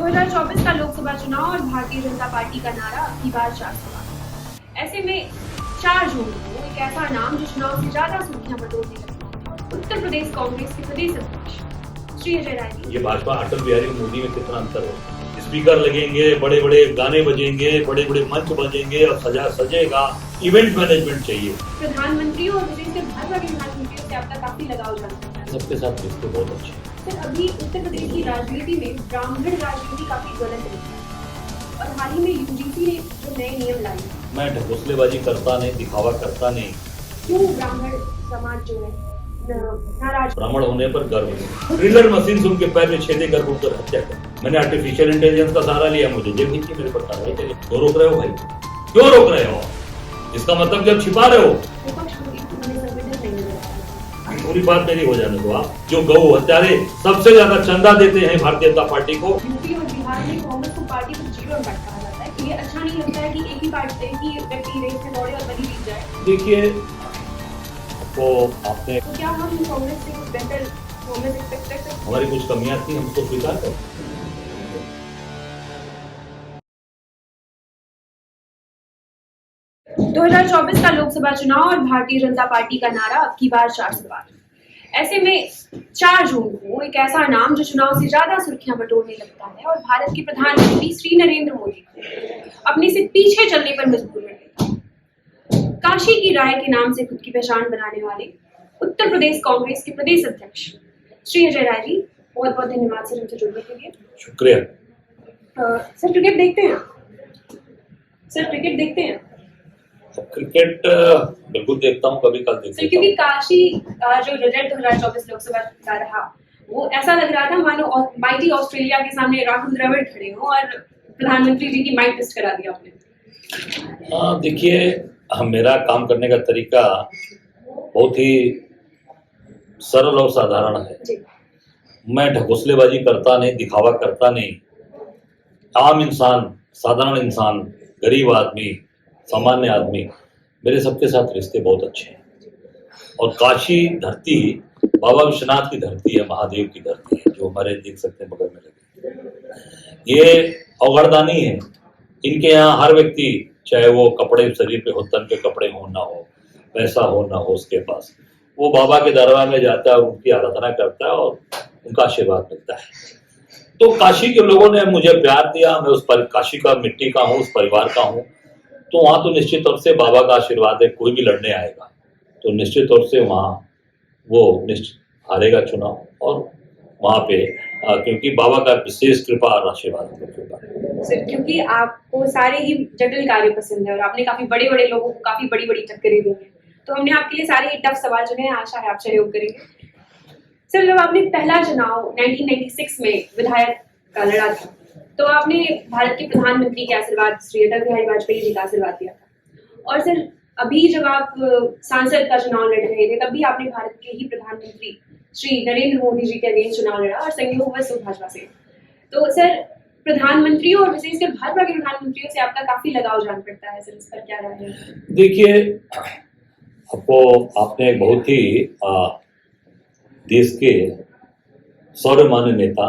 2024 का लोकसभा चुनाव और भारतीय जनता पार्टी का नारा अब की बार 4 सवाल। ऐसे में 4 जून को एक ऐसा नाम जो चुनाव से ज्यादा सुर्खियां बटोरने लगा, उत्तर प्रदेश कांग्रेस के प्रदेश अध्यक्ष श्री अजय राय जी। ये भाजपा अटल बिहारी मोदी में कितना अंतर है। स्पीकर लगेंगे, बड़े बड़े गाने बजेंगे, बड़े बड़े मंच बजेंगे और सजेगा। इवेंट मैनेजमेंट चाहिए। प्रधानमंत्री और विशेषकर भाजपा के प्रधानमंत्रियों से आपका काफी लगाव जानते हैं। सबके साथ रिश्ते बहुत अच्छे। सर, अभी उत्तर प्रदेश की राजनीति में ब्राह्मण राजनीति काफी ज्वलंत रही है और हाल ही में यूजीसी ने जो नए नियम लाए। मैं ढकोसलेबाजी करता नहीं, दिखावा करता नहीं। क्यों ब्राह्मण समाज जो है नाराज? ब्राह्मण होने पर गर्व है। ड्रिलर मशीन से उनके पैर में छेदे कर उनकर हत्या कर। मैंने आर्टिफिशियल इंटेलिजेंस का सहारा लिया, मुझे जेल नीचे मेरे पर कार्रवाई करिए। क्यों रोक रहे हो भाई? क्यों रोक रहे हो? इसका मतलब कि आप छिपा रहे हो। पूरी बात मेरी हो जाने दो। आप जो गौ हत्यारे सबसे ज्यादा चंदा देते हैं भारतीय जनता पार्टी को। यूपी और बिहार में कांग्रेस को पार्टी को जीरो इम्पैक्ट कहा जाता है। ये अच्छा नहीं लगता है कि एक ही पार्टी की व्यक्ति रेस में दौड़े और बनी जीत जाए। देखिए, तो आपने तो क्या हम कांग्रेस से कुछ बेहतर कांग्रेस एक्सपेक्ट कर सकते हैं? हमारी कुछ कमियां थी, हम उसको स्वीकार करें। 2024 का लोकसभा चुनाव और भारतीय जनता पार्टी का नारा अब की बार 4 सवाल। ऐसे में 4 जून को एक ऐसा नाम जो चुनाव से ज्यादा सुर्खियां बटोरने लगता है और भारत के प्रधानमंत्री श्री नरेंद्र मोदी को अपने से पीछे चलने पर मजबूर कर देता है। काशी की राय के नाम से खुद की पहचान बनाने वाले उत्तर प्रदेश कांग्रेस के प्रदेश अध्यक्ष श्री अजय राय जी, बहुत बहुत धन्यवाद सर हमसे जुड़ने के लिए। शुक्रिया। सर, क्रिकेट देखते हैं? सर, क्रिकेट देखते हैं? क्रिकेट बिल्कुल देखता हूँ, कभी कल देखता हूँ। क्योंकि काशी जो रिजल्ट 2024 लोकसभा का रहा, वो ऐसा लग रहा था मानो माइटी ऑस्ट्रेलिया के सामने राहुल द्रविड़ खड़े हो और प्रधानमंत्री जी की माइक टेस्ट करा दिया आपने। हाँ, देखिए, मेरा काम करने का तरीका बहुत ही सरल और साधारण है जी। मैं ढकोसलेबाजी करता नहीं, दिखावा करता नहीं। आम इंसान, साधारण इंसान, गरीब आदमी, सामान्य आदमी, मेरे सबके साथ रिश्ते बहुत अच्छे हैं। और काशी धरती बाबा विश्वनाथ की धरती है, महादेव की धरती है, जो हमारे देख सकते हैं बगल में लगी। ये अवगढ़दानी है। इनके यहाँ हर व्यक्ति, चाहे वो कपड़े शरीर पे हो, तन पे कपड़े हो ना हो, पैसा हो ना हो उसके पास, वो बाबा के दरबार में जाता है और उनकी आराधना करता है और उनका आशीर्वाद मिलता है। तो काशी के लोगों ने मुझे प्यार दिया। मैं उस पर काशी का मिट्टी का हूँ, उस परिवार का हूँ। तो वहाँ तो निश्चित तौर से बाबा का आशीर्वाद है। कोई भी लड़ने आएगा तो निश्चित तौर से वहाँ वो निश्चित हारेगा चुनाव। और वहाँ पे क्योंकि बाबा का विशेष कृपा और आशीर्वाद है। सर, क्योंकि आपको सारे ही जटिल कार्य पसंद है और आपने काफी बड़े बड़े लोगों को काफी बड़ी बड़ी टक्करें दी हैं, तो हमने आपके लिए सारे ही टफ सवाल चुने हैं। आशा है आप सहयोग करेंगे। सर, जब आपने पहला चुनाव 1996 में विधायक का लड़ा था, तो आपने भारत के प्रधानमंत्री के आशीर्वाद श्री अटल बिहारी वाजपेयी जी का आशीर्वाद दिया था। और सर, अभी जब आप सांसद का चुनाव लड़ रहे थे, तब भी आपने भारत के ही प्रधानमंत्री श्री नरेंद्र मोदी जी के अगेंस्ट चुनाव लड़ा और संयोगवश भाजपा से। तो सर, प्रधानमंत्री और विशेषकर भाजपा के प्रधानमंत्रियों से आपका काफी लगाव जान पड़ता है। सर, इस पर क्या राय है? देखिए, आपने बहुत ही देश के सर्वमान्य नेता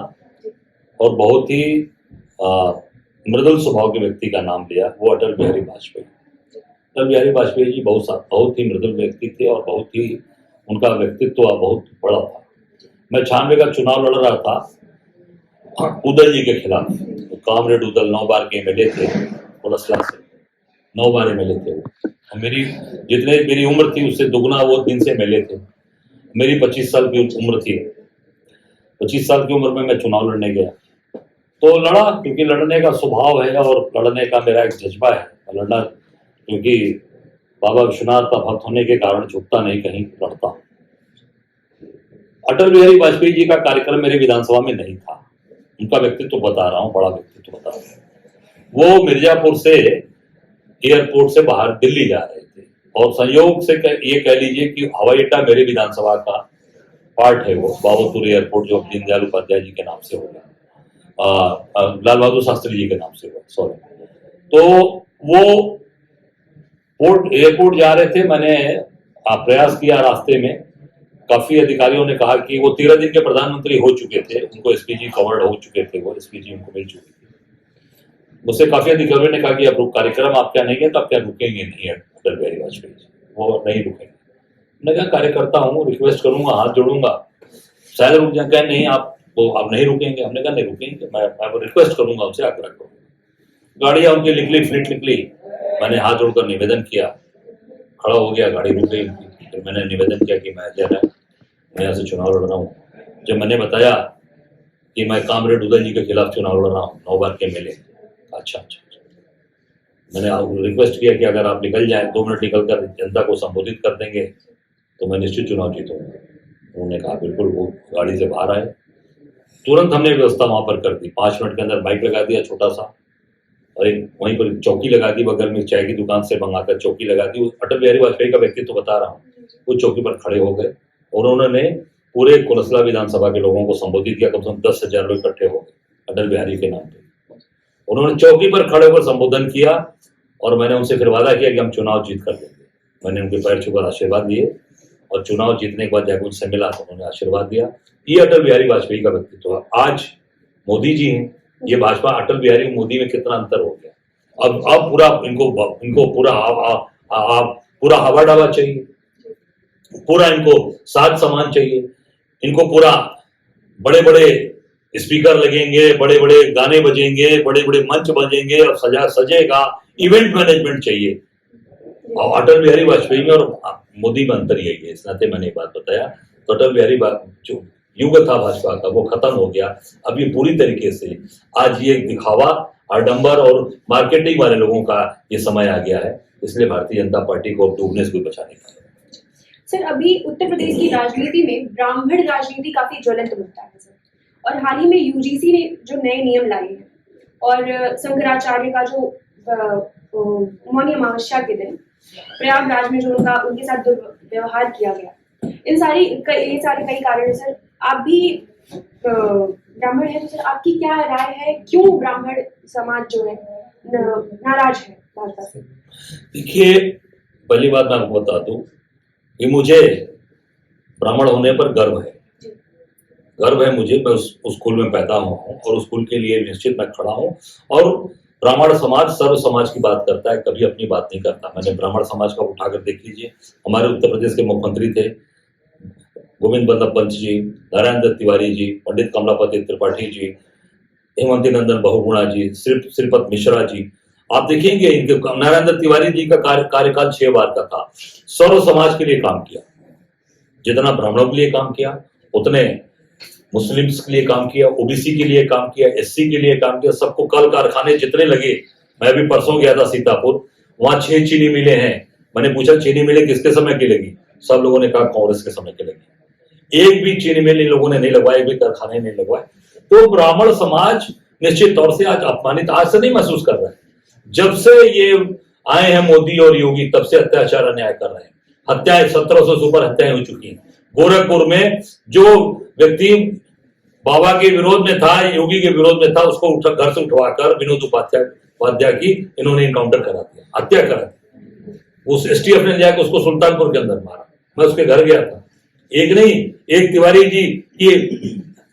और बहुत ही मृदुल स्वभाव के व्यक्ति का नाम लिया, वो अटल बिहारी वाजपेयी। अटल बिहारी वाजपेयी जी बहुत ही मृदुल व्यक्ति थे और बहुत ही उनका व्यक्तित्व बहुत बड़ा था। मैं 96 का चुनाव लड़ रहा था उदल जी के खिलाफ। तो कामरेड उदल 9 बार के एमएलए थे, पुलसला से 9 बार एमएलए थे वो। जितने मेरी उम्र थी उससे दुगना वो दिन से एमएलए थे। मेरी 25 साल की उम्र थी। 25 साल की उम्र में मैं चुनाव लड़ने गया तो लड़ा, क्योंकि लड़ने का स्वभाव है और लड़ने का मेरा एक जज्बा है लड़ना। क्योंकि बाबा विश्वनाथ का भक्त होने के कारण झुकता नहीं, कहीं लड़ता। अटल बिहारी वाजपेयी जी का कार्यक्रम मेरे विधानसभा में नहीं था। उनका व्यक्तित्व बता रहा हूँ, बड़ा व्यक्तित्व बता रहा हूँ। वो मिर्जापुर से एयरपोर्ट से बाहर दिल्ली जा रहे थे और संयोग से ये कह लीजिए कि हवाई अड्डा मेरे विधानसभा का पार्ट है। वो बाबूपुर एयरपोर्ट जो दीनदयाल उपाध्याय जी के नाम से होगा, लाल बहादुर शास्त्री जी के नाम से हुआ, सॉरी। तो वो एयरपोर्ट जा रहे थे। मैंने प्रयास किया रास्ते में काफी अधिकारियों ने कहा कि वो 13 दिन के प्रधानमंत्री हो चुके थे, उनको एसपीजी कवर्ड हो चुके थे, वो एसपीजी उनको मिल चुकी थी। मुझसे काफी अधिकारियों ने कहा कि अब कार्यक्रम आप क्या नहीं है तो आप क्या रुकेंगे नहीं है अटल बिहारी वाजपेयी जी, वो नहीं रुकेंगे। मैंने कहा कार्यकर्ता हूँ, रिक्वेस्ट करूंगा, हाथ जोड़ूंगा, शायद रुक जाए। कहे नहीं आप वो अब नहीं रुकेंगे। हमने कहा नहीं रुकेंगे, मैं रिक्वेस्ट करूंगा, उनसे आग्रह करूंगा। गाड़ियां उनकी निकली, फ्लीट निकली, मैंने हाथ जोड़कर निवेदन किया, खड़ा हो गया, गाड़ी रुक गई। फिर मैंने निवेदन किया कि मैं यहाँ से चुनाव लड़ रहा हूँ। जब मैंने बताया कि मैं कामरेड उदय जी के खिलाफ चुनाव लड़ रहा हूँ, 9 बार के MLA, अच्छा। मैंने रिक्वेस्ट किया कि अगर आप निकल जाए, 2 मिनट निकल कर जनता को संबोधित कर देंगे तो मैं निश्चित चुनाव जीतूंगा। उन्होंने कहा बिल्कुल। वो गाड़ी से बाहर आए, तुरंत हमने व्यवस्था वहां पर कर दी। 5 मिनट के अंदर बाइक लगा दिया छोटा सा, और एक वहीं पर चौकी लगा दी, बगल में चाय की दुकान से मंगाकर चौकी लगा दी। अटल बिहारी वाजपेयी का व्यक्तित्व बता रहा हूँ। वो चौकी पर खड़े हो गए और उन्होंने पूरे कुलसला विधानसभा के लोगों को संबोधित किया। कम से कम 10,000 लोग इकट्ठे हो गए अटल बिहारी के नाम पे। उन्होंने चौकी पर खड़े होकर संबोधन किया और मैंने उनसे फिर वादा किया कि हम चुनाव जीत कर देंगे। मैंने उनके पैर छूकर आशीर्वाद दिए और चुनाव जीतने के बाद जब उनसे मिला तो उन्होंने आशीर्वाद दिया। ये अटल बिहारी वाजपेयी का व्यक्तित्व है। आज मोदी जी हैं, ये भाजपा अटल बिहारी मोदी में कितना अंतर हो गया। अब पूरा इनको पूरा हवा डावा चाहिए, पूरा इनको साथ समान चाहिए, इनको पूरा बड़े बड़े स्पीकर लगेंगे, बड़े बड़े गाने बजेंगे, बड़े बड़े मंच बजेंगे और सजेगा, इवेंट मैनेजमेंट चाहिए। और अटल बिहारी वाजपेयी में और मोदी में अंतर यही है। इस नाते मैंने ये बात बताया। तो अटल बिहारी जो युग था भाजपा का वो खत्म हो गया। अब ये पूरी तरीके से आज ये दिखावा, आडंबर और मार्केटिंग वाले लोगों का ये समय आ गया है। इसलिए भारतीय जनता पार्टी को डूबने से कोई बचा नहीं पाएगा। सर, अभी उत्तर प्रदेश की राजनीति में ब्राह्मण राजनीति काफी ज्वलंत मुद्दा है सर, और हाल ही में यूजीसी ने जो नए नियम लाए हैं और शंकराचार्य का जो मौनी अमावस्या के दिन प्रयागराज में जो उनके साथ दुर्व्यवहार किया गया, ये सारे कई कारण है सर। आप भी ब्राह्मण है तो सर आपकी क्या राय है, क्यों ब्राह्मण समाज जो है नाराज है भाजपा से? देखिए, पहली बात मैं आपको बता दूं कि मुझे ब्राह्मण होने पर गर्व है। गर्व है मुझे। मैं उस स्कूल में पैदा हुआ हूँ और उस स्कूल के लिए निश्चित मैं खड़ा हूँ। और ब्राह्मण समाज सर्व समाज की बात करता है, कभी अपनी बात नहीं करता। मैंने ब्राह्मण समाज का उठाकर देख लीजिए। हमारे उत्तर प्रदेश के मुख्यमंत्री थे गोविंद बल्लभ पंत जी, नारायण दत्त तिवारी जी, पंडित कमलापति त्रिपाठी जी, हेमंती नंदन बहुगुणा जी, श्रीपद मिश्रा जी। आप देखेंगे इनके नारायण दत्त तिवारी जी का कार्यकाल 6 बार का था। सर्व समाज के लिए काम किया, जितना ब्राह्मणों के लिए काम किया उतने मुस्लिम्स के लिए काम किया, ओबीसी के लिए काम किया, एससी के लिए काम किया। सबको कल कारखाने जितने लगे, मैं भी परसों गया था सीतापुर, वहां 6 चीनी मिलें हैं। मैंने पूछा चीनी मिलें किसके समय की लगी? सब लोगों ने कहा कांग्रेस के समय की लगी। एक भी चीनी मिल इन लोगों ने नहीं लगवाए, एक भी कारखाने नहीं लगवाए। तो ब्राह्मण समाज निश्चित तौर से आज अपमानित आज से नहीं महसूस कर रहा है। जब से ये आए हैं मोदी और योगी, तब से अत्याचार अन्याय कर रहे हैं। हत्याएं 1700 से ऊपर हत्याएं हो चुकी हैं। गोरखपुर में जो व्यक्ति बाबा के विरोध में था, योगी के विरोध में था, उसको घर से उठवाकर विनोद उपाध्याय की इन्होंने इनकाउंटर करा दिया, हत्या करा दी। उस STF ने जाकर उसको सुल्तानपुर के अंदर मारा। मैं उसके घर गया था। एक नहीं, एक तिवारी जी की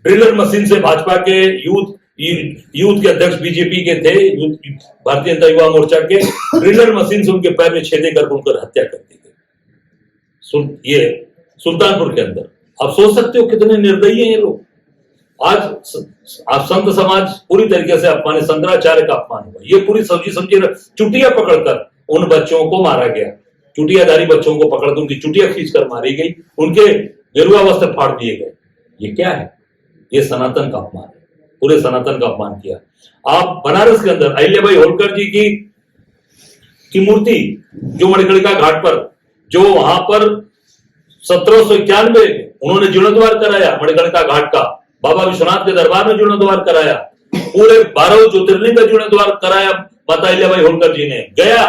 ड्रिलर मशीन से भाजपा के यूथ के अध्यक्ष बीजेपी के थे, भारतीय जनता युवा मोर्चा के, ड्रिलर मशीन से उनके पैर में छेदे कर उनकर हत्या कर दी गई। ये सुल्तानपुर के अंदर। आप सोच सकते हो कितने निर्दयी हैं ये लोग। आज आप संत समाज पूरी तरीके से अपमानित, शंकराचार्य का अपमान हुआ। ये पूरी समझिए चुटिया पकड़कर उन बच्चों को मारा गया। चुटियाधारी बच्चों को पकड़कर उनकी चुटिया खींचकर मारी गई, उनके गेरुआ वस्त्र फाड़ दिए गए। ये क्या है? ये सनातन का अपमान है। पूरे सनातन का अपमान किया। आप बनारस के अंदर अहिल्याबाई होलकर जी की मूर्ति जो मणिकर्णिका घाट पर, जो वहां पर 1791 उन्होंने जीर्णोद्धार कराया, मणिकर्णिका घाट का बाबा विश्वनाथ के दरबार में जीर्णोद्धार कराया। पूरे 12 ज्योतिर्लिंग का जीर्णोद्धार कराया माता अहिल्याबाई होलकर जी ने। गया,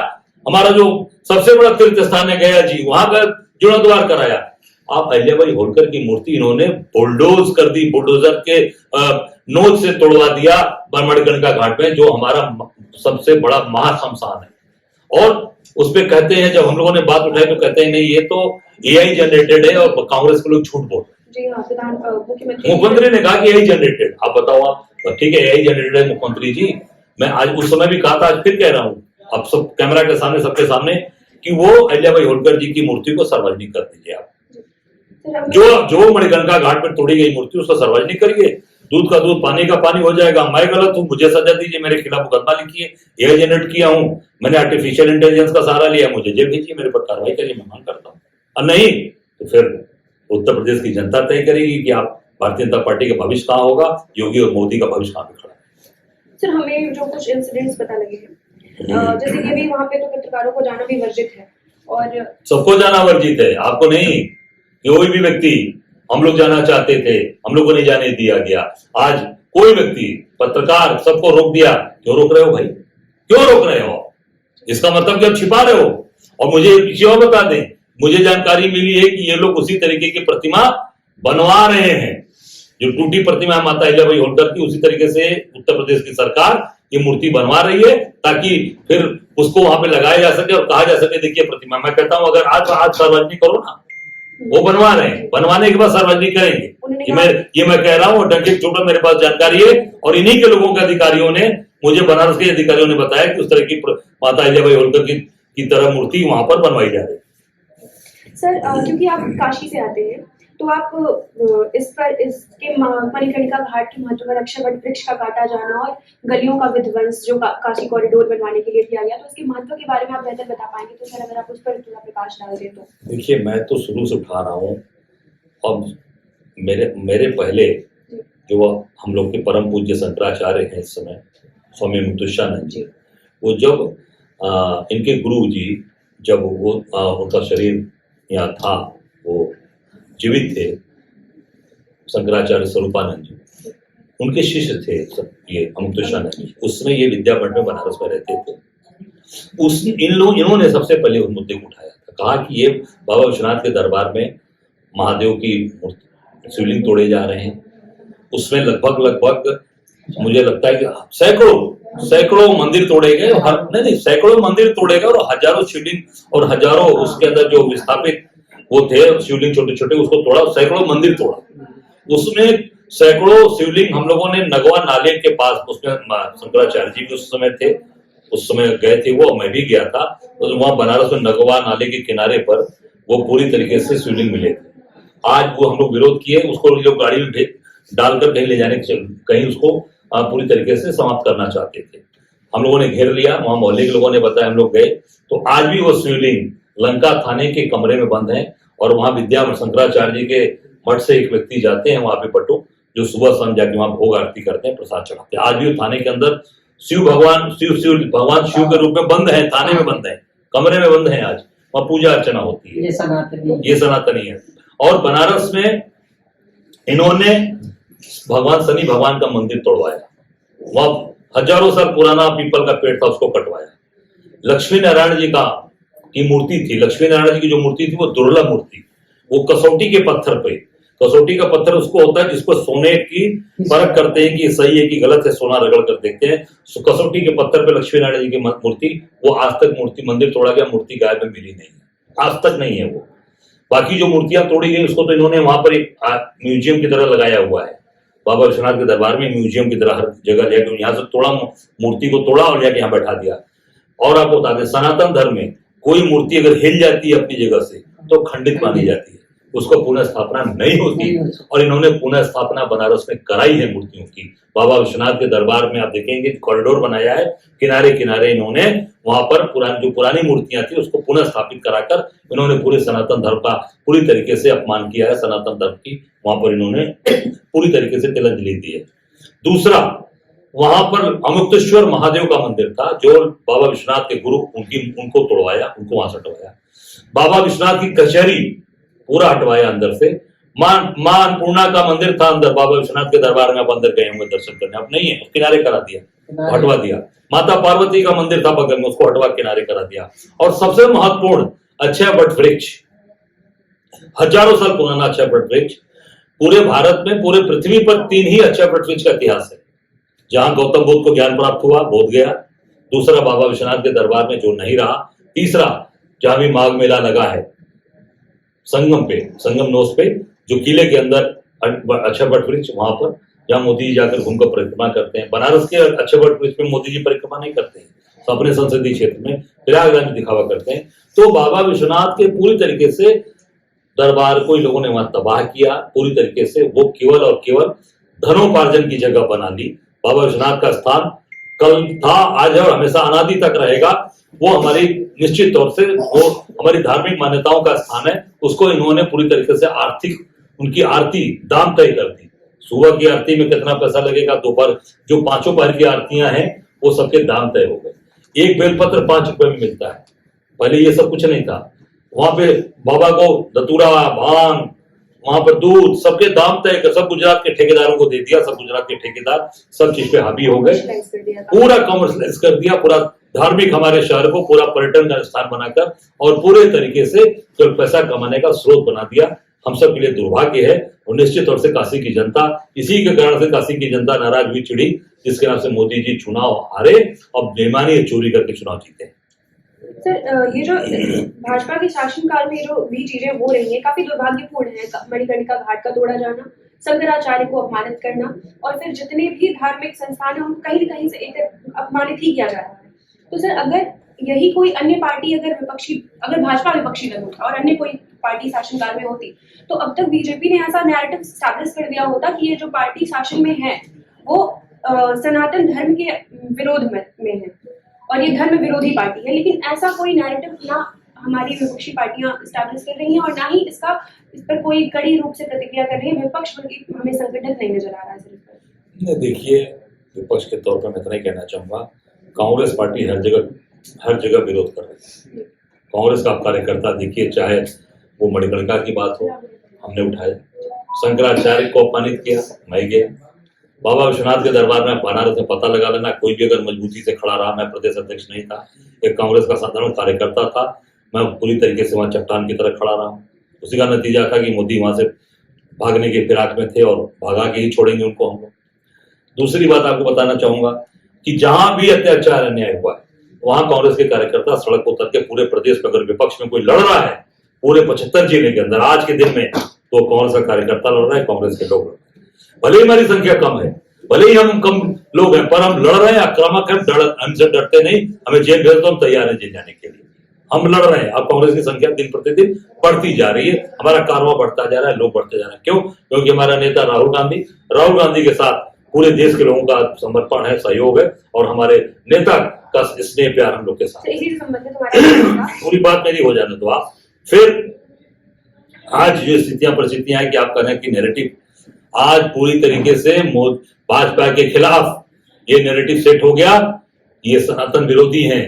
हमारा जो सबसे बड़ा तीर्थ स्थान है गया जी, वहां का जीर्णोद्धार कराया। आप अहिल्याबाई होलकर की मूर्ति इन्होंने बुलडोज कर दी, बुलडोजर के नोच से तोड़वा दिया मणिकर्णिका घाट में, जो हमारा सबसे बड़ा महाशमशान है। और उस पे कहते हैं, जब हम लोगों ने बात उठाई तो कहते हैं नहीं ये तो एआई जनरेटेड है और कांग्रेस के लोग झूठ बोल रहे हैं। जी हाँ, मुख्यमंत्री ने कहा कि एआई जनरेटेड, आप बताओ आप, ठीक है एआई जनरेटेड है मुख्यमंत्री जी, मैं आज उस समय भी कहा था, आज फिर कह रहा हूँ अब सब कैमरा के सामने सबके सामने कि वो अहिल्याबाई होलकर जी की मूर्ति को सार्वजनिक कर दीजिए आप। जो मणिकर्णिका घाट पर तोड़ी गई मूर्ति उसको सार्वजनिक करिए, दूध का दूध पानी का पानी हो जाएगा। मैं गलत हूँ, मुझे सजा दीजिए, मेरे खिलाफ मुकदमा लिखिए, एआई जनरेट किया हूँ, मैंने आर्टिफिशियल इंटेलिजेंस का सहारा लिया, मुझे जेल भेजिए, मेरे पर कार्रवाई करिए, मैं मांग करता हूँ। और नहीं तो फिर उत्तर प्रदेश की जनता तय करेगी कि आप भारतीय जनता पार्टी का भविष्य कहाँ होगा, योगी और मोदी का भविष्य कहाँ पे खड़ा है। सर हमें जो कुछ इंसिडेंट्स पता लगे हैं, जैसे कि अभी वहाँ पे तो पत्रकारों को जाना भी वर्जित है, और सबको जाना वर्जित है, आपको नहीं, कोई भी व्यक्ति, हम लोग जाना चाहते थे, हम लोग को नहीं जाने दिया गया। आज कोई व्यक्ति, पत्रकार, सबको रोक दिया। क्यों रोक रहे हो भाई, क्यों रोक रहे हो? इसका मतलब कि आप छिपा रहे हो। और मुझे किसी और बता दें, मुझे जानकारी मिली है कि ये लोग उसी तरीके की प्रतिमा बनवा रहे हैं, जो टूटी प्रतिमा है माता अहिल्याबाई होलकर की, उसी तरीके से उत्तर प्रदेश की सरकार ये मूर्ति बनवा रही है ताकि फिर उसको वहां पे लगाया जा सके और कहा जा सके देखिए प्रतिमा। मैं कहता हूं अगर आज सार्वजनिक करो ना, वो बनवा रहे हैं, बनवाने के बाद सार्वजनिक करेंगे। ये मैं कह रहा हूँ, डंके छोटा मेरे पास जानकारी है, और इन्हीं के लोगों के अधिकारियों ने मुझे, बनारस के अधिकारियों ने बताया कि उस तरह की माता अहिल्याबाई होलकर की तरह मूर्ति वहां पर बनवाई जा रही है। सर क्योंकि आप काशी से आते हैं तो आप इसके मणिकर्णिका घाट के महत्व पर अक्षयवट वृक्ष का काटा जाना और गलियों का विध्वंस जो काशी कॉरिडोर बनवाने के लिए किया गया, तो इसके महत्व के बारे में आप बेहतर बता पाएंगे, तो सर अगर आप उस पर थोड़ा प्रकाश डाल दें तो। देखिए मैं तो शुरू से उठा रहा हूँ, और मेरे पहले जो हम लोग के परम पूज्य शंकराचार्य हैं इस समय, स्वामी मुक्तेश्वरानंद जी, वो जब इनके गुरु जी जब वो उनका शरीर यहाँ था, वो जीवित थे, शंकराचार्य स्वरूपानंद जी उनके शिष्य थे ये मुक्तेश्वरानंद जी। उस समय ये विद्यापीठ में बनारस में रहते थे। इन्होंने सबसे पहले उस मुद्दे को उठाया था, कहा कि ये बाबा विश्वनाथ के दरबार में महादेव की शिवलिंग तोड़े जा रहे हैं। उसमें लगभग मुझे लगता है कि सैकड़ों मंदिर तोड़े गए, नहीं सैकड़ों मंदिर तोड़े गए, और हजारों शिवलिंग और हजारों उसके अंदर जो विस्थापित वो थे शिवलिंग छोटे छोटे, उसको तोड़ा, सैकड़ों मंदिर तोड़ा। उसमें सैकड़ों शिवलिंग हम लोगों ने नगवा नाले के पास, उसमें शंकराचार्य जी भी उस समय थे, उस समय गए थे वो, मैं भी गया था, तो वहां बनारस में नगवा नाले के किनारे पर वो पूरी तरीके से शिवलिंग मिले थे। आज वो हम लोग विरोध किए, उसको लोग गाड़ी में डालकर कहीं ले जाने, कहीं उसको पूरी तरीके से समाप्त करना चाहते थे। हम लोगों ने घेर लिया, वहां मोहल्ले के लोगों ने बताया, हम लोग गए तो आज भी वो शिवलिंग लंका थाने के कमरे में बंद है, और वहां विद्या शंकराचार्य जी के मठ से एक व्यक्ति जाते हैं वहां पे पट्टू, जो सुबह शाम जाके वहां भोग आरती करते हैं, प्रसाद चढ़ाते हैं। आज भी वो थाने के अंदर शिव भगवान शिव के रूप में बंद है, थाने में बंद है, कमरे में बंद है, आज वहां पूजा अर्चना होती है। ये सनातनी है। और बनारस में इन्होंने भगवान शनि भगवान का मंदिर तोड़वाया, वहां हजारों साल पुराना पीपल का पेड़ था, उसको कटवाया। लक्ष्मी नारायण जी की मूर्ति थी, लक्ष्मी नारायण जी की जो मूर्ति थी वो दुर्लभ मूर्ति, वो कसौटी के पत्थर पे, कसौटी का पत्थर उसको होता है जिसको सोने की परख करते हैं कि सही है कि गलत है, सोना रगड़ कर देखते हैं। कसौटी के पत्थर पे लक्ष्मी नारायण जी की मूर्ति, वो आज तक मूर्ति, मंदिर तोड़ा गया, मूर्ति गायब में मिली नहीं, आज तक नहीं है वो। बाकी जो मूर्तियां तोड़ी गई उसको तो इन्होंने वहां पर एक म्यूजियम की तरह लगाया हुआ है, बाबा विश्वनाथ के दरबार में म्यूजियम की तरह हर जगह जाके यहाँ से तोड़ा, मूर्ति को तोड़ा और जाके यहाँ बैठा दिया। और आपको बता दें, सनातन धर्म में कोई मूर्ति अगर हिल जाती है अपनी जगह से तो खंडित मानी जाती है, उसको पुनः स्थापना नहीं होती, और इन्होंने पुनः स्थापना बनारस में कराई है मूर्तियों की। बाबा विश्वनाथ के दरबार में आप देखेंगे कॉरिडोर बनाया है, किनारे किनारे इन्होंने वहां पर पुरानी मूर्तियां थी उसको पुनः स्थापित कराकर इन्होंने पूरे सनातन धर्म का पूरी तरीके से अपमान किया है, सनातन धर्म की वहां पर इन्होंने पूरी तरीके से तिलांजलि दी है। दूसरा, वहां पर अमुक्तेश्वर महादेव का मंदिर था, जो बाबा विश्वनाथ के गुरु उनको तोड़वाया, उनको वहां से हटवाया। बाबा विश्वनाथ की कचहरी पूरा हटवाया अंदर से। मां अन्नपूर्णा का मंदिर था अंदर, बाबा विश्वनाथ के दरबार में आप अंदर गए होंगे दर्शन करने, अब नहीं है, किनारे करा दिया, हटवा दिया। माता पार्वती का मंदिर था बगल में, उसको हटवा किनारे करा दिया। और सबसे महत्वपूर्ण, अक्षय वट वृक्ष, हजारों साल पुराना अक्षय वट वृक्ष, पूरे भारत में, पूरे पृथ्वी पर 3 ही अक्षय वट वृक्ष का इतिहास है। जहां गौतम बुद्ध को ज्ञान प्राप्त हुआ, बोध गया। दूसरा बाबा विश्वनाथ के दरबार में जो नहीं रहा, तीसरा, जहां भी माघ मेला लगा है संगम नोस पे, जो किले के अंदर अक्षय वट वृक्ष, वहां पर जहां मोदी जी जाकर घूमकर परिक्रमा करते हैं। बनारस के अक्षय वट वृक्ष में मोदी जी परिक्रमा नहीं करते हैं, तो अपने संसदीय क्षेत्र में प्रयागराज में दिखावा करते हैं। तो बाबा विश्वनाथ के पूरी तरीके से दरबार को इन लोगों ने वहां तबाह किया, पूरी तरीके से वो केवल और केवल धनोपार्जन की जगह बना ली। बाबा विश्वनाथ का स्थान कल था, आज है और हमेशा अनादि तक रहेगा। वो हमारी निश्चित तौर से वो हमारी धार्मिक मान्यताओं का स्थान है। उसको इन्होंने पूरी तरीके से उनकी आरती दाम तय कर दी। सुबह की आरती में कितना पैसा लगेगा, दोपहर जो 5 पहर की आरतियां हैं वो सबके दाम तय हो गए। एक बेलपत्र 5 रुपए में मिलता है, पहले ये सब कुछ नहीं था। वहां पे बाबा को धतूरा, भांग, वहां पर दूध, सबके दाम तय कर, सब गुजरात के ठेकेदारों को दे दिया। सब गुजरात के ठेकेदार सब चीज पे हावी हो गए, पूरा कमर्शलाइज कर दिया, पूरा धार्मिक हमारे शहर को पूरा पर्यटन का स्थान बनाकर और पूरे तरीके से केवल पैसा कमाने का स्रोत बना दिया। हम सब के लिए दुर्भाग्य है और निश्चित तौर से काशी की जनता, इसी के कारण से काशी की जनता नाराज हुई, चिड़ी, जिसके नाम से मोदी जी चुनाव हारे और बेईमानी चोरी करके चुनाव जीते। सर, ये जो भाजपा के शासनकाल में जो भी चीजें हो रही हैं काफी दुर्भाग्यपूर्ण है। मणिकर्णिका घाट का तोड़ा जाना, शंकराचार्य को अपमानित करना और फिर जितने भी धार्मिक संस्थान हैं उनको कहीं न कहीं से एक अपमानित ही किया जा रहा है। तो सर, अगर यही कोई अन्य पार्टी अगर भाजपा विपक्षी दल होता और अन्य कोई पार्टी शासनकाल में होती, तो अब तक बीजेपी ने ऐसा नैरेटिव स्टैब्लिश कर दिया होता कि ये जो पार्टी शासन में है वो सनातन धर्म के विरोध में है और ये धर्म विरोधी पार्टी है। लेकिन ऐसा कोई नैरेटिव ना हमारी विपक्षी पार्टियां स्टैब्लिश कर रही हैं और ना ही इस पर कोई कड़ी रूप से प्रतिक्रिया कर रही है। विपक्ष बल्कि हमें संगठित नहीं नजर आ रहा है सर। देखिए, विपक्ष के तौर पर मैं इतना ही कहना चाहूंगा, कांग्रेस पार्टी हर जगह विरोध कर रही है। कांग्रेस का कार्यकर्ता देखिए, चाहे वो मणिकर्णिका की बात हो, हमने उठाया, शंकराचार्य को अपमानित किया, मैं गया, बाबा विश्वनाथ के दरबार में बनारस में पता लगा लेना, कोई भी अगर मजबूती से खड़ा रहा, मैं प्रदेश अध्यक्ष नहीं था, एक कांग्रेस का साधारण कार्यकर्ता था, मैं पूरी तरीके से वहां चट्टान की तरह खड़ा रहा। उसी का नतीजा था कि मोदी वहां से भागने के फिराक में थे और भगा के ही छोड़ेंगे उनको हम लोग। दूसरी बात आपको बताना चाहूंगा कि जहां भी अत्याचार अन्याय हुआ है वहां कांग्रेस के कार्यकर्ता सड़क पर उतर के पूरे प्रदेश में, अगर विपक्ष में कोई लड़ रहा है पूरे 75 जिले के अंदर आज के दिन में, तो कांग्रेस का कार्यकर्ता लड़ रहा है, कांग्रेस के लोग। भले ही हमारी संख्या कम है, भले ही हम कम लोग हैं, पर हम लड़ रहे हैं, आक्रामक हैं, हमसे डरते नहीं। हमें जेल भेज दो, हम तैयार हैं जेल जाने के लिए, हम लड़ रहे हैं। अब कांग्रेस की संख्या दिन प्रतिदिन बढ़ती जा रही है, हमारा कारवां बढ़ता जा रहा है, लोग बढ़ते जा रहे हैं। क्यों? क्योंकि हमारा नेता राहुल गांधी के साथ पूरे देश के लोगों का समर्पण है, सहयोग है और हमारे नेता का स्नेह प्यार हम लोग के साथ। पूरी बात मेरी हो जाने दो आप। फिर आज जो स्थितियां परिस्थितियां हैं कि आप कहें कि नैरेटिव आज पूरी तरीके से भाजपा के खिलाफ ये नैरेटिव सेट हो गया, ये सनातन विरोधी हैं,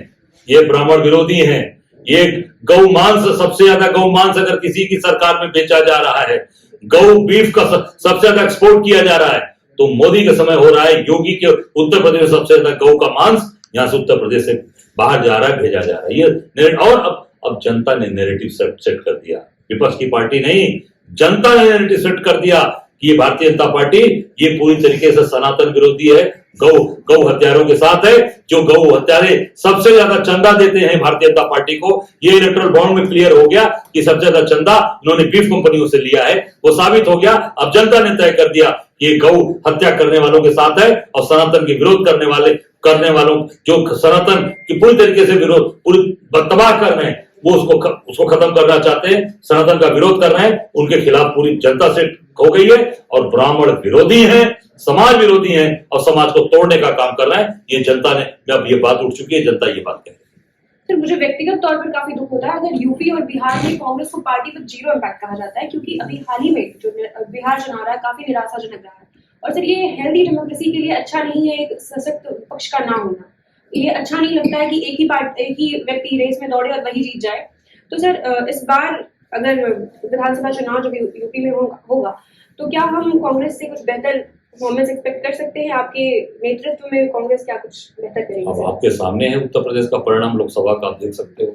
ये ब्राह्मण विरोधी हैं, ये गौ मांस, सबसे ज्यादा गौ मांस अगर किसी की सरकार में बेचा जा रहा है, गौ बीफ का सबसे ज्यादा एक्सपोर्ट किया जा रहा है, तो मोदी के समय हो रहा है योगी के उत्तर प्रदेश में सबसे ज्यादा गौ का मांस यहां से उत्तर प्रदेश से बाहर जा रहा है, भेजा जा रहा है। ये और अब जनता ने नैरेटिव सेट कर दिया, विपक्ष की पार्टी नहीं, जनता ने नैरेटिव सेट कर दिया कि ये भारतीय जनता पार्टी ये पूरी तरीके से सनातन विरोधी है, गौ हत्यारों के साथ है। जो गौ हत्यारे सबसे ज्यादा चंदा देते हैं भारतीय जनता पार्टी को, ये इलेक्टोरल बॉन्ड में क्लियर हो गया कि सबसे ज्यादा चंदा इन्होंने बीफ कंपनियों से लिया है, वो साबित हो गया। अब जनता ने तय कर दिया कि ये गौ हत्या करने वालों के साथ है और सनातन के विरोध करने वालों जो सनातन की पूरी तरीके से विरोध पूरी तबाह कर रहे हैं, वो उसको खत्म करना चाहते हैं, सनातन का विरोध कर रहे हैं, उनके खिलाफ पूरी जनता से हो गई है और ब्राह्मण विरोधी हैं, समाज विरोधी हैं और समाज को तोड़ने का काम कर रहे हैं। ये जनता ने, अब ये बात उठ चुकी है, जनता ये बात कह रही है। सर, मुझे व्यक्तिगत तौर पर काफी दुख होता है अगर यूपी और बिहार में कांग्रेस को पार्टी विद जीरो इम्पैक्ट कहा जाता है, क्योंकि अभी हाल ही में जो बिहार चुनाव रहा है काफी निराशाजनक रहा है और सर ये हेल्दी डेमोक्रेसी के लिए अच्छा नहीं है एक सशक्त विपक्ष का ना होना। ये अच्छा नहीं लगता है कि एक ही व्यक्ति रेस में दौड़े और वही जीत जाए। तो सर, इस बार अगर विधानसभा चुनाव जब यूपी में होगा तो क्या हम कांग्रेस से कुछ बेहतर परफॉर्मेंस एक्सपेक्ट कर सकते हैं? आपके नेतृत्व में कांग्रेस क्या कुछ बेहतर करेगी? अब आपके सामने है उत्तर प्रदेश का परिणाम, लोकसभा का आप देख सकते हो।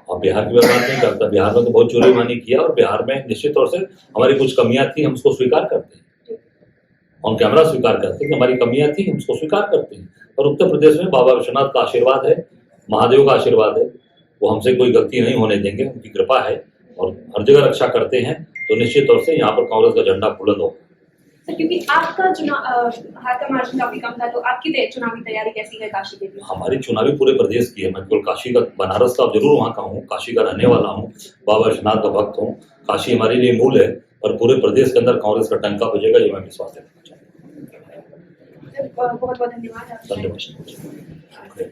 अब बिहार की बात नहीं करता, बिहार में तो बहुत चोरी-मानी किया और बिहार में निश्चित तौर से हमारी कुछ कमियां थी, हम उसको स्वीकार करते हैं, ऑन कैमरा स्वीकार करते हैं कि हमारी कमियां थी, हम उसको स्वीकार करते हैं। और उत्तर प्रदेश में बाबा विश्वनाथ का आशीर्वाद है, महादेव का आशीर्वाद है, वो हमसे कोई गलती नहीं होने देंगे, उनकी कृपा है और हर जगह रक्षा करते हैं, तो निश्चित तौर से यहाँ पर कांग्रेस का झंडा बुलंद होगा। सर क्योंकि आपका चुनाव हाथ का मार्जिन काफी कम था, तो आपकी चुनावी तैयारी कैसी है काशी के लिए? हमारी चुनावी पूरे प्रदेश की है, मैं केवल काशी का, बनारस का जरूर वहाँ का हूँ, काशी का रहने वाला हूँ, बाबा विश्वनाथ का भक्त हूँ। काशी हमारे लिए मूल है और पूरे प्रदेश के अंदर कांग्रेस का टंका बजेगा, ये मैं विश्वास रखना चाहता हूँ। बहुत बहुत धन्यवाद। धन्यवाद।